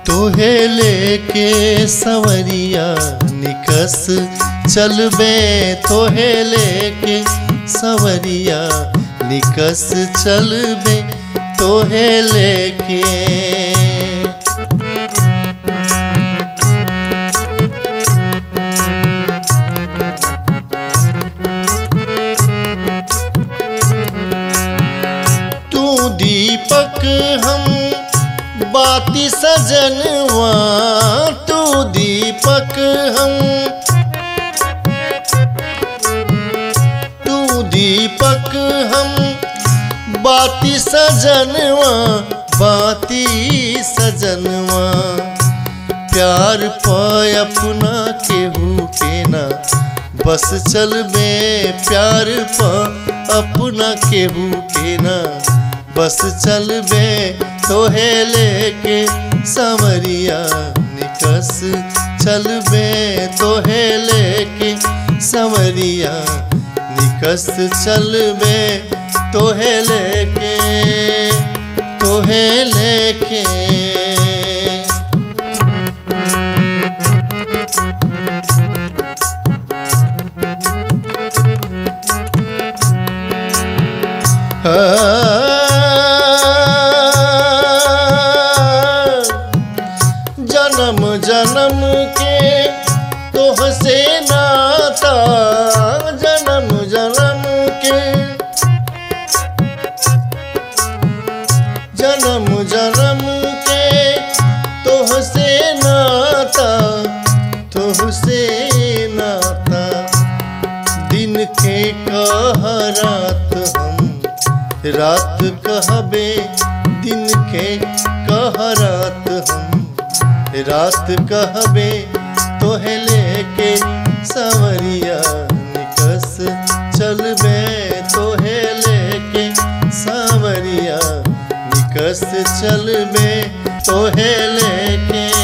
तोहे लेके सवरिया निकस चलबे, तोहे लेके सवरिया निकस चलबे, तोहे लेके। तू दीपक हम बाती सजनवा, तू दीपक हम, तू दीपक हम बाती सजनवा, बाती सजनवा। प्यार पाय अपना केहू के ना बस चलबे, प्यार पा अपना केहू के ना बस चलबे, तोहे लेके सवरिया निकस चलबे, तोहे लेके सवरिया निकस चलबे, तोहे लेके, तोहे लेके। जन्म जन्म के तोहसे नाता, जन्म जन्म के, जन्म जन्म के तोहसे नाता, तोहसे नाता। दिन के कह रात हम रात कहबे, दिन के कह रात हम रात कहबे, तोहे लेके सवरिया निकस चलबे, तोहे लेके सवरिया निकस चलबे, तोहे लेके।